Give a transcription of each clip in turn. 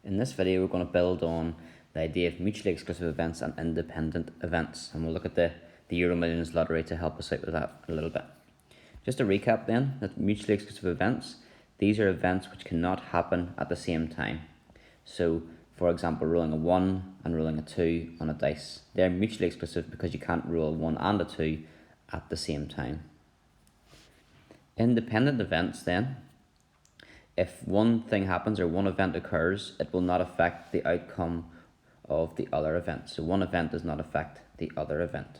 In this video, we're going to build on the idea of mutually exclusive events and independent events, and we'll look at the Euro Millions lottery to help us out with that a little bit. Just to recap then, that mutually exclusive events, these are events which cannot happen at the same time. So, for example, rolling a 1 and rolling a 2 on a dice. They're mutually exclusive because you can't roll a 1 and a 2 at the same time. Independent events then, if one thing happens or one event occurs, it will not affect the outcome of the other event. So one event does not affect the other event.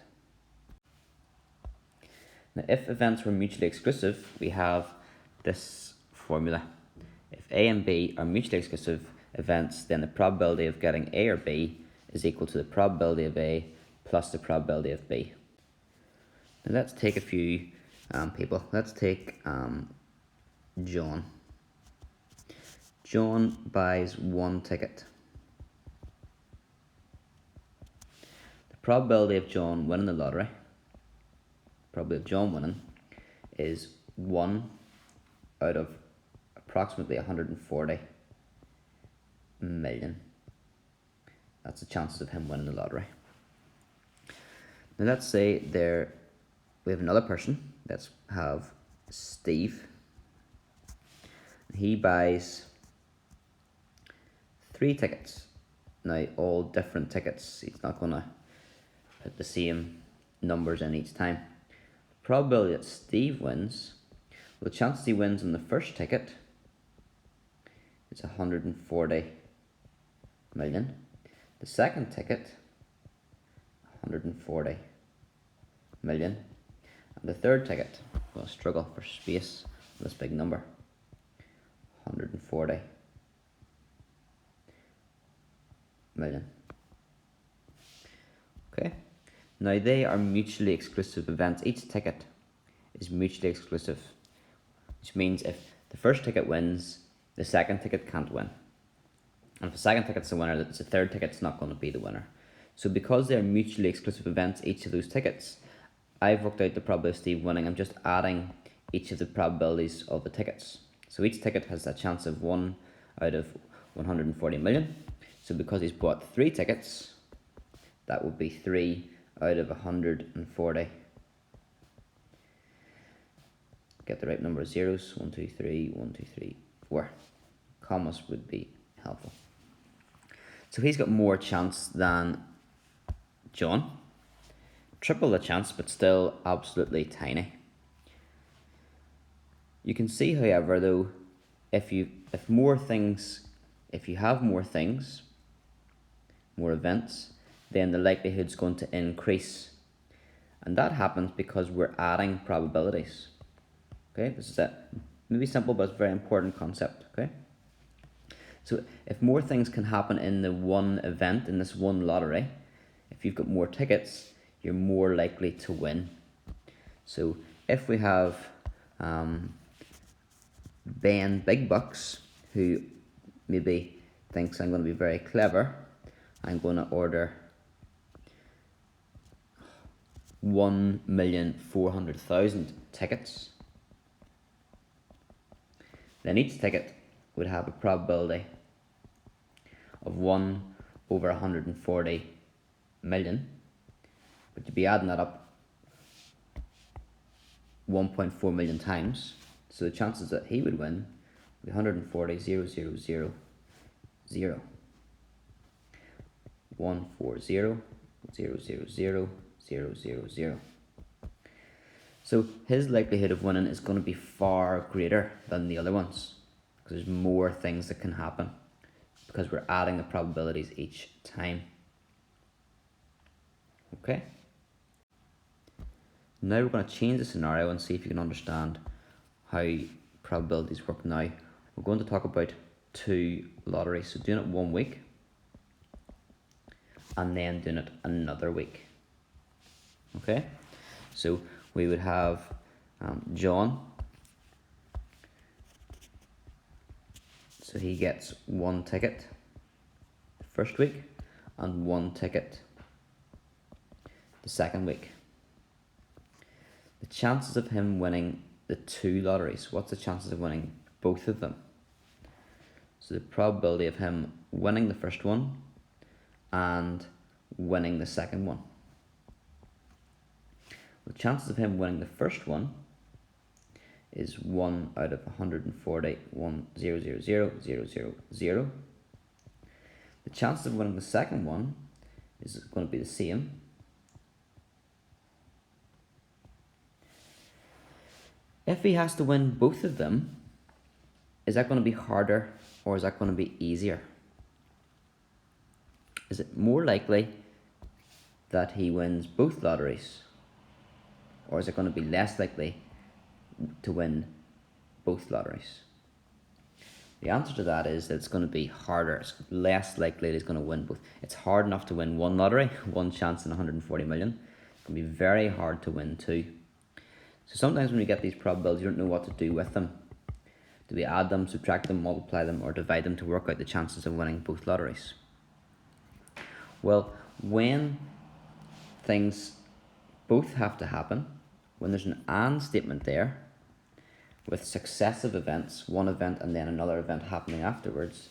Now, if events were mutually exclusive, we have this formula. If A and B are mutually exclusive events, then the probability of getting A or B is equal to the probability of A plus the probability of B. Now let's take a few people. Let's take John. John buys one ticket. The probability of John winning the lottery, probability of John winning, is 1 out of approximately 140 million. That's the chances of him winning the lottery. Now let's say we have another person. Let's have Steve. He buys 3 tickets. Now, all different tickets. He's not going to put the same numbers in each time. The probability that Steve wins, well, the chances he wins on the first ticket is 140 million. The second ticket, 140 million. And the third ticket, we'll struggle for space on this big number, 140 million. Okay, now they are mutually exclusive events. Each ticket is mutually exclusive, which means if the first ticket wins, the second ticket can't win. And if the second ticket's the winner, the third ticket's not going to be the winner. So because they're mutually exclusive events, each of those tickets, I've worked out the probability of Steve winning. I'm just adding each of the probabilities of the tickets. So each ticket has a chance of 1 out of 140 million. So because he's bought 3 tickets, that would be 3 out of 140. Get the right number of zeros. 1, 2, 3, 1, 2, 3, 4. Commas would be helpful. So he's got more chance than John. Triple the chance, but still absolutely tiny. You can see, however, though, if you have more things, more events, then the likelihood's going to increase. And that happens because we're adding probabilities. Okay, this is a maybe simple but it's a very important concept. Okay, so if more things can happen in the one event, in this one lottery, if you've got more tickets, you're more likely to win. So if we have Ben Big Bucks, who maybe thinks I'm going to be very clever, I'm going to order 1,400,000 tickets. Then each ticket would have a probability of 1 over 140 million. But you'd be adding that up 1.4 million times. So the chances that he would win would be 140, 0, 0, 0, 0. 140, 0, 0, 0, 0, 0, 0, 0. So his likelihood of winning is going to be far greater than the other ones because there's more things that can happen because we're adding the probabilities each time. Okay? Now we're going to change the scenario and see if you can understand how probabilities work now. We're going to talk about 2 lotteries. So doing it 1 week and then doing it another week. Okay? So we would have John. So he gets 1 ticket the first week and 1 ticket the second week. The chances of him winning the 2 lotteries, what's the chances of winning both of them? So the probability of him winning the first one and winning the second one. The chances of him winning the first one is 1 out of 140, 1,000,000,000. The chances of winning the second one is going to be the same. If he has to win both of them, is that going to be harder or is that going to be easier? Is it more likely that he wins both lotteries, or is it going to be less likely to win both lotteries? The answer to that is that it's going to be harder. It's less likely that he's going to win both. It's hard enough to win one lottery, one chance in 140 million. It's going to be very hard to win two. So sometimes when you get these probabilities, you don't know what to do with them. Do we add them, subtract them, multiply them, or divide them to work out the chances of winning both lotteries? Well, when things both have to happen, when there's an and statement there, with successive events, one event and then another event happening afterwards,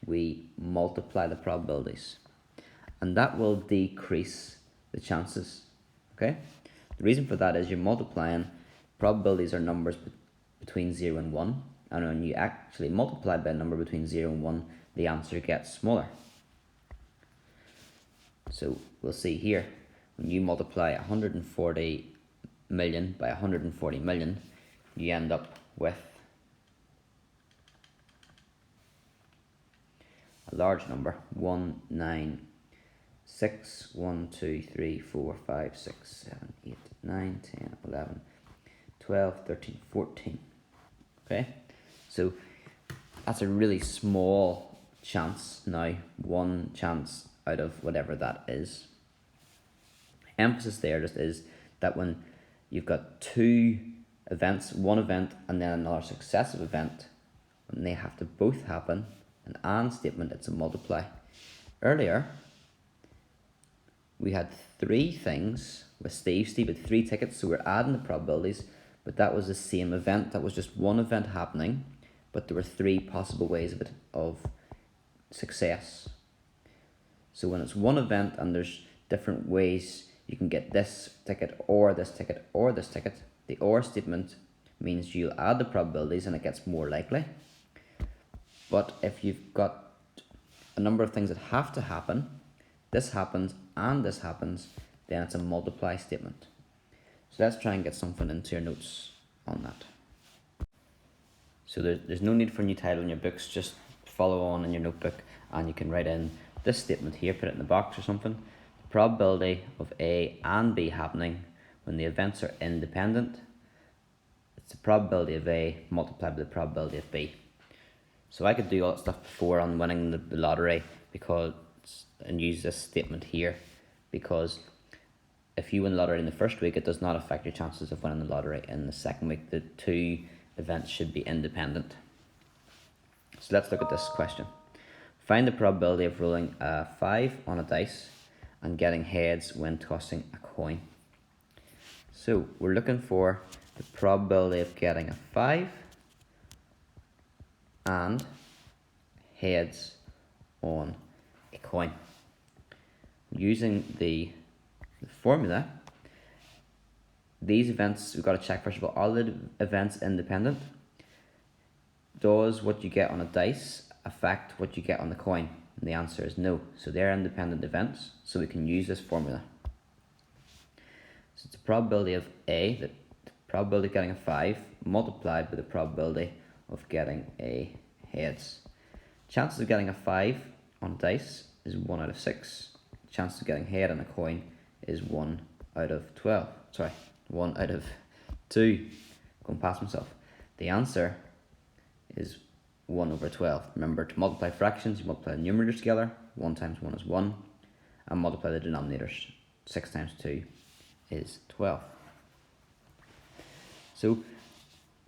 we multiply the probabilities. And that will decrease the chances, okay? The reason for that is you're multiplying, probabilities are numbers between 0 and 1, and when you actually multiply by a number between 0 and 1, the answer gets smaller. So we'll see here, when you multiply 140 million by 140 million, you end up with a large number, 1, 9, 6, 1, 2, 3, 4, 5, 6, 7, 8, 9, 10, 11, 12, 13, 14. Okay, so that's a really small chance now, one chance out of whatever that is. Emphasis there just is that when you've got two events, one event and then another successive event, when they have to both happen, an and statement, it's a multiply. Earlier, we had three things with Steve. Steve had 3 tickets, so we're adding the probabilities, but that was the same event. That was just one event happening, but there were 3 possible ways of success. So when it's one event and there's different ways you can get this ticket or this ticket or this ticket, the or statement means you'll add the probabilities and it gets more likely. But if you've got a number of things that have to happen, this happens and this happens, then it's a multiply statement. So let's try and get something into your notes on that. So there's no need for a new title in your books, just follow on in your notebook and you can write in this statement here, put it in the box or something. The probability of A and B happening when the events are independent, it's the probability of A multiplied by the probability of B. So I could do all that stuff before on winning the lottery and use this statement here, because if you win the lottery in the first week, it does not affect your chances of winning the lottery in the second week. The 2 events should be independent. So let's look at this question. Find the probability of rolling a 5 on a dice and getting heads when tossing a coin. So we're looking for the probability of getting a 5 and heads on a coin. Using the formula, these events, we've got to check first of all, are the events independent? Does what you get on a dice affect what you get on the coin? And the answer is no. So they're independent events, so we can use this formula. So it's the probability of A, the probability of getting a 5, multiplied by the probability of getting a heads. Chances of getting a 5 on a dice is 1 out of 6. Chance of getting head on a coin is 1 out of 12. Sorry, 1 out of 2. Going past myself. The answer is 1 over 12. Remember, to multiply fractions, you multiply the numerators together. 1 times 1 is 1. And multiply the denominators. 6 times 2 is 12. So,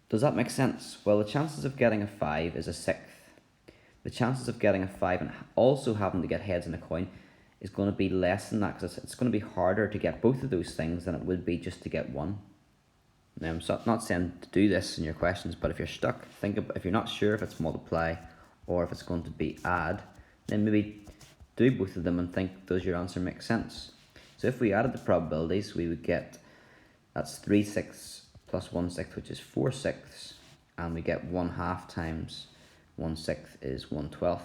does that make sense? Well, the chances of getting a 5 is a sixth. The chances of getting a 5 and also having to get heads in a coin is going to be less than that, because it's going to be harder to get both of those things than it would be just to get one. Now, I'm not saying to do this in your questions, but if you're stuck, if you're not sure if it's multiply or if it's going to be add, then maybe do both of them and think, does your answer make sense? So if we added the probabilities, we would get, that's 3/6 plus 1/6, which is 4/6, and we get 1/2 times 1/6 is 1/12.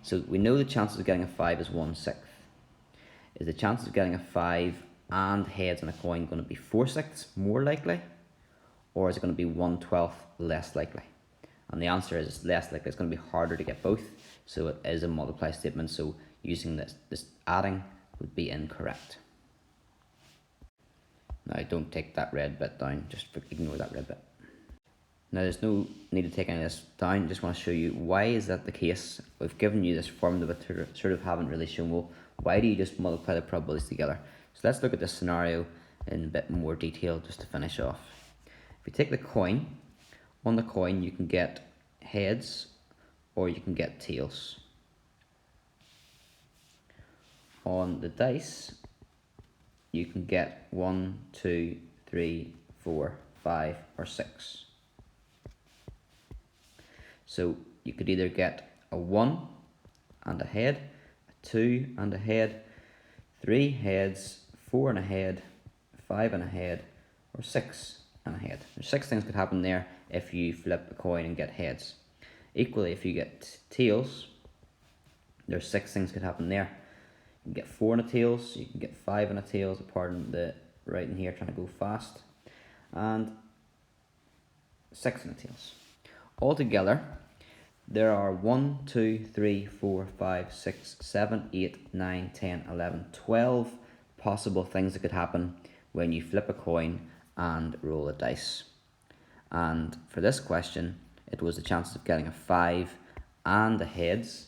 So we know the chances of getting a 5 is 1/6. Is the chances of getting a 5 and heads on a coin going to be 4/6 more likely, or is it going to be 1/12 less likely? And the answer is it's less likely. It's going to be harder to get both, so it is a multiply statement. So using this adding would be incorrect. Now don't take that red bit down, just ignore that red bit. Now there's no need to take any of this down, just want to show you why is that the case. We've given you this formula but sort of haven't really shown, well, why do you just multiply the probabilities together? So let's look at this scenario in a bit more detail just to finish off. If you take the coin, on the coin you can get heads or you can get tails. On the dice, you can get 1, 2, 3, 4, 5, or 6. So you could either get a 1 and a head, a 2 and a head, 3 heads, 4 and a head, 5 and a head, or 6 and a head. There's 6 things could happen there if you flip a coin and get heads. Equally, if you get tails, there's 6 things could happen there. You can get 4 in a tails, you can get 5 in a tails, pardon the writing here, trying to go fast, and 6 in a tails. Altogether, there are 1, 2, 3, 4, 5, 6, 7, 8, 9, 10, 11, 12 possible things that could happen when you flip a coin and roll a dice. And for this question, it was the chances of getting a 5 and the heads,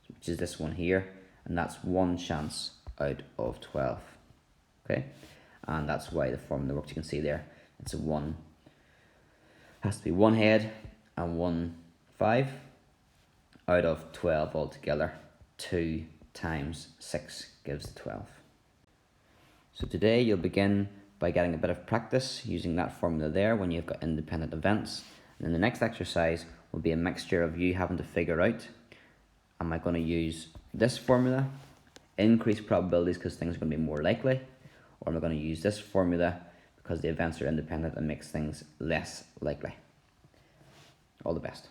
which is this one here, and that's 1 chance out of 12. Okay, and that's why the formula works. You can see there, it's a 1, has to be 1 head and 1 5 out of 12 altogether. 2 times 6 gives 12. So today you'll begin by getting a bit of practice using that formula there when you've got independent events. And then the next exercise will be a mixture of you having to figure out, am I going to use this formula, increase probabilities because things are going to be more likely, or am I going to use this formula because the events are independent and makes things less likely? All the best.